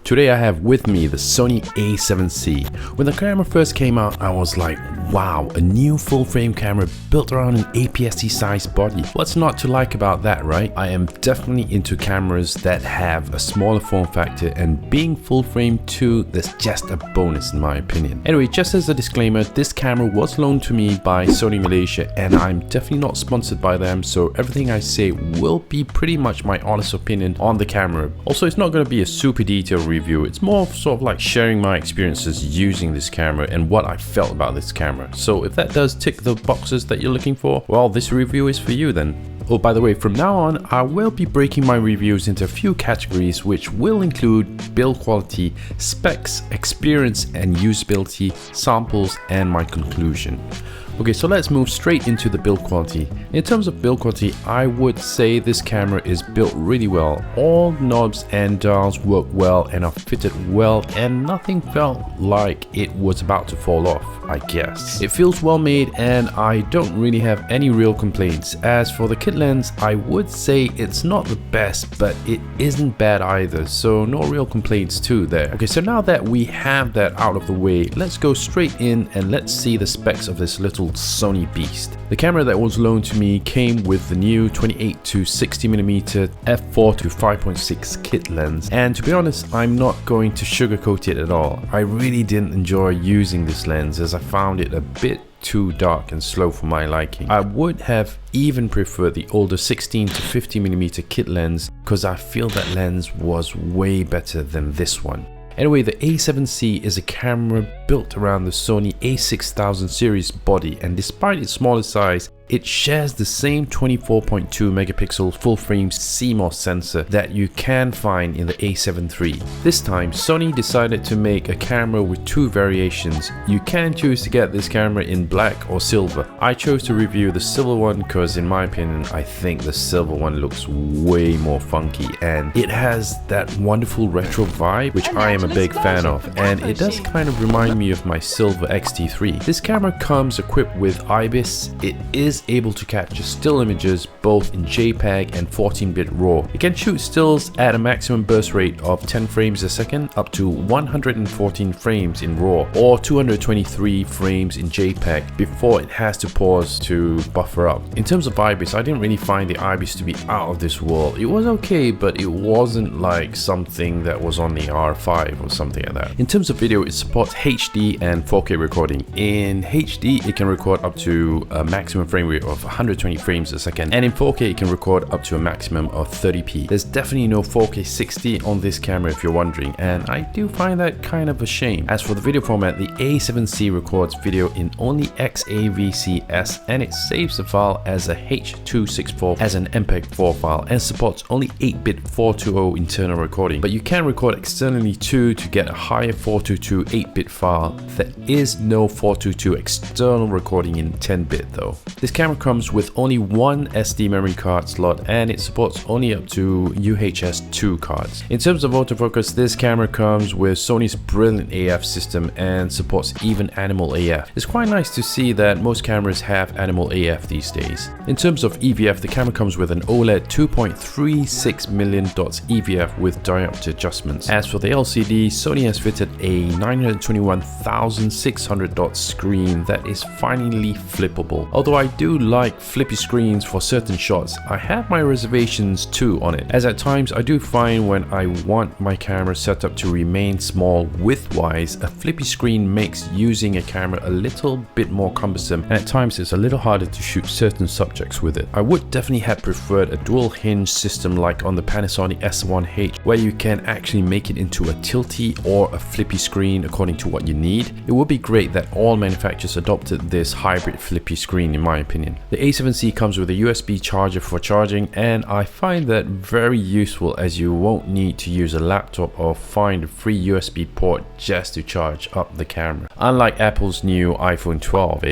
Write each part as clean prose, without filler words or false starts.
Today I have with me the Sony A7C. When the camera first came out, I was like, wow, a new full frame camera built around an APS-C sized body. What's not to like about that, right? I am definitely into cameras that have a smaller form factor, and being full frame too, that's just a bonus in my opinion. Anyway, just as a disclaimer, this camera was loaned to me by Sony Malaysia and I'm definitely not sponsored by them, so everything I say will be pretty much my honest opinion on the camera. Also, it's not going to be a super detailed review, it's more sort of like sharing my experiences using this camera and what I felt about this camera. So if that does tick the boxes that you're looking for, well, this review is for you then. Oh, by the way, from now on, I will be breaking my reviews into a few categories, which will include build quality, specs, experience and usability, samples, and my conclusion. Okay, so let's move straight into the build quality. In terms of build quality, I would say this camera is built really well. All knobs and dials work well and are fitted well, and nothing felt like it was about to fall off, I guess. It feels well made and I don't really have any real complaints. As for the kit lens, I would say it's not the best, but it isn't bad either, so no real complaints too there. Okay, so now that we have that out of the way, let's go straight in and let's see the specs of this little Sony beast. The camera that was loaned to me came with the new 28 to 60mm f4 to 5.6 kit lens, and to be honest, I'm not going to sugarcoat it at all. I really didn't enjoy using this lens as I found it a bit too dark and slow for my liking. I would have even preferred the older 16 to 50mm kit lens because I feel that lens was way better than this one. Anyway, the A7C is a camera built around the Sony A6000 series body, and despite its smaller size, it shares the same 24.2 megapixel full frame CMOS sensor that you can find in the A7 III. This time, Sony decided to make a camera with two variations. You can choose to get this camera in black or silver. I chose to review the silver one because in my opinion, I think the silver one looks way more funky and it has that wonderful retro vibe, which I am a big fan of, and it does kind of remind me of my silver X-T3. This camera comes equipped with ibis. It is able to capture still images both in JPEG and 14-bit RAW. It can shoot stills at a maximum burst rate of 10 frames a second up to 114 frames in RAW or 223 frames in JPEG before it has to pause to buffer up. In terms of ibis, I didn't really find the ibis to be out of this world. It was okay, but it wasn't like something that was on the R5 or something like that. In terms of video, it supports HD and 4K recording. In HD, it can record up to a maximum frame rate of 120 frames a second, and in 4K it can record up to a maximum of 30p. There's definitely no 4K 60 on this camera if you're wondering, and I do find that kind of a shame. As for the video format, the A7C records video in only XAVCS and it saves the file as a H.264 as an MPEG-4 file and supports only 8-bit 420 internal recording, but you can record externally too to get a higher 422 8-bit file. There is no 422 external recording in 10-bit though. This camera comes with only one SD memory card slot and it supports only up to UHS 2 cards. In terms of autofocus, this camera comes with Sony's brilliant AF system and supports even animal AF. It's quite nice to see that most cameras have animal AF these days. In terms of EVF, the camera comes with an OLED 2.36 million dots EVF with diopter adjustments. As for the LCD, Sony has fitted a 921,600 dots screen that is finally flippable. Although I do like flippy screens for certain shots, I have my reservations too on it, as at times I do find when I want my camera setup to remain small width-wise, a flippy screen makes using a camera a little bit more cumbersome, and at times it's a little harder to shoot certain subjects with it. I would definitely have preferred a dual hinge system like on the Panasonic S1H, where you can actually make it into a tilty or a flippy screen according to what you need. It would be great that all manufacturers adopted this hybrid flippy screen in my opinion. The A7C comes with a USB charger for charging, and I find that very useful as you won't need to use a laptop or find a free USB port just to charge up the camera. Unlike Apple's new iPhone 12,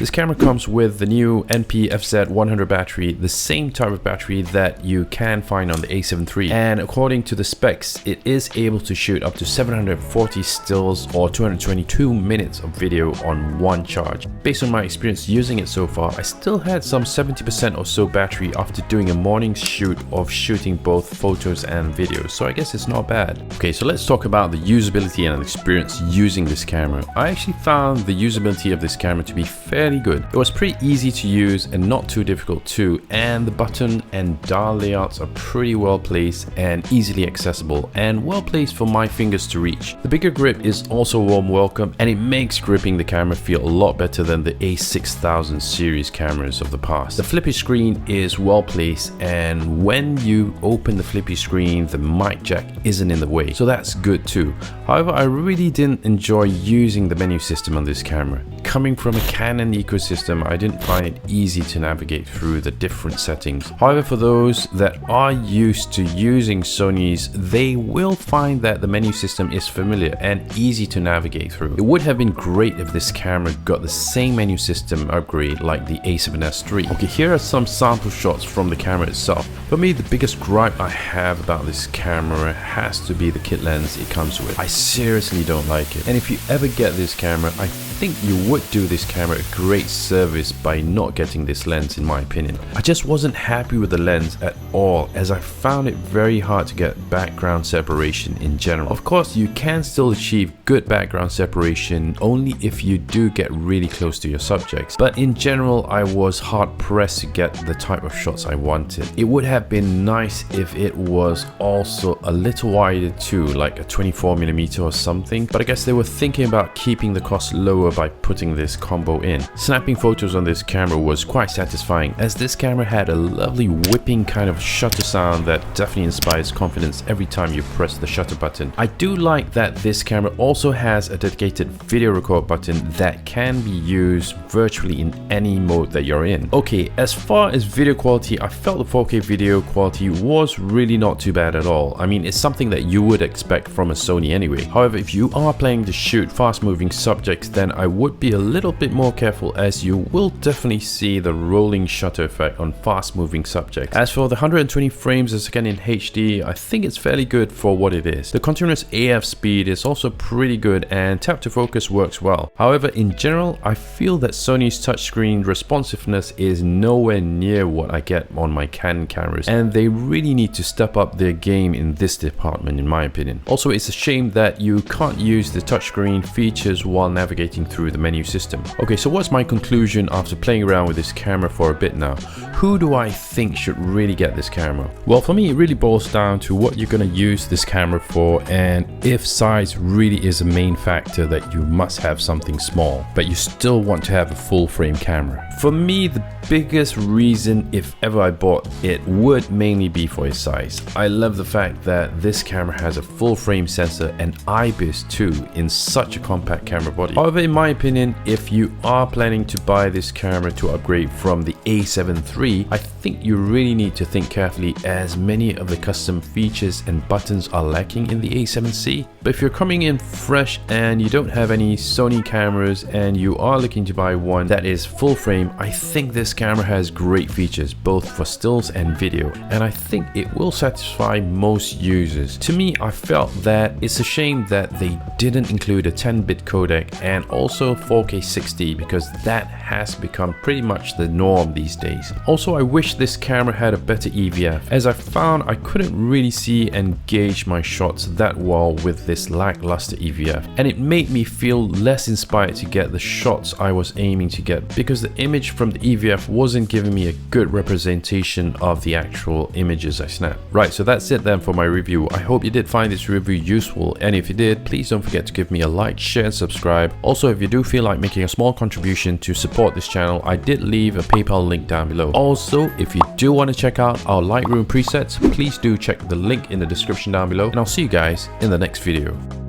This camera comes with the new NP-FZ100 battery, the same type of battery that you can find on the A7 III, and according to the specs, it is able to shoot up to 740 stills or 222 minutes of video on one charge. Based on my experience using it so far, I still had some 70% or so battery after doing a morning shoot of shooting both photos and videos, so I guess it's not bad. Okay, so let's talk about the usability and experience using this camera. I actually found the usability of this camera to be fairly good. It was pretty easy to use and not too difficult too, and the button and dial layouts are pretty well placed and easily accessible and well placed for my fingers to reach. The bigger grip is also a warm welcome, and it makes gripping the camera feel a lot better than the A6000 series cameras of the past. The flippy screen is well placed, and when you open the flippy screen, the mic jack isn't in the way, so that's good too. However, I really didn't enjoy using the menu system on this camera. Coming from a Canon ecosystem, I didn't find it easy to navigate through the different settings. However, for those that are used to using Sony's, they will find that the menu system is familiar and easy to navigate through. It would have been great if this camera got the same menu system upgrade like the A7S III. Okay, here are some sample shots from the camera itself. For me, the biggest gripe I have about this camera has to be the kit lens it comes with. I seriously don't like it, and if you ever get this camera, I think you would do this camera a great service by not getting this lens, in my opinion. I just wasn't happy with the lens at all, as I found it very hard to get background separation in general. Of course, you can still achieve good background separation only if you do get really close to your subjects, but in general, I was hard pressed to get the type of shots I wanted. It would have been nice if it was also a little wider too, like a 24mm or something, but I guess they were thinking about keeping the cost lower by putting this combo in. Snapping photos on this camera was quite satisfying, as this camera had a lovely whipping kind of shutter sound that definitely inspires confidence every time you press the shutter button. I do like that this camera also has a dedicated video record button that can be used virtually in any mode that you're in. Okay, as far as video quality, I felt the 4K video quality was really not too bad at all. I mean, it's something that you would expect from a Sony anyway. However, if you are planning to shoot fast moving subjects, then I would be a little bit more careful, as you will definitely see the rolling shutter effect on fast moving subjects. As for the 120 frames a second in HD, I think it's fairly good for what it is. The continuous AF speed is also pretty good, and tap to focus works well. However, in general, I feel that Sony's touchscreen responsiveness is nowhere near what I get on my Canon cameras, and they really need to step up their game in this department, in my opinion. Also, it's a shame that you can't use the touchscreen features while navigating through the menu system. Okay, so what's my conclusion after playing around with this camera for a bit now? Who do I think should really get this camera? Well, for me, it really boils down to what you're going to use this camera for, and if size really is a main factor that you must have something small, but you still want to have a full frame camera. For me, the biggest reason if ever I bought it would mainly be for its size. I love the fact that this camera has a full frame sensor and ibis too in such a compact camera body. However, in my opinion, if you are planning to buy this camera to upgrade from the A7 III, I think you really need to think carefully, as many of the custom features and buttons are lacking in the A7C. But if you're coming in fresh and you don't have any Sony cameras and you are looking to buy one that is full frame, I think this camera has great features both for stills and video, and I think it will satisfy most users. To me, I felt that it's a shame that they didn't include a 10-bit codec and also 4K 60, because that has become pretty much the norm these days. Also, I wish this camera had a better EVF, as I found I couldn't really see and gauge my shots that well with this lackluster EVF, and it made me feel less inspired to get the shots I was aiming to get, because the image from the EVF wasn't giving me a good representation of the actual images I snapped. Right, so that's it then for my review. I hope you did find this review useful, and if you did, please don't forget to give me a like, share and subscribe. Also, if you do feel like making a small contribution to support this channel, I did leave a PayPal link down below. Also, if you do want to check out our Lightroom presets, please do check the link in the description down below, and I'll see you guys in the next video.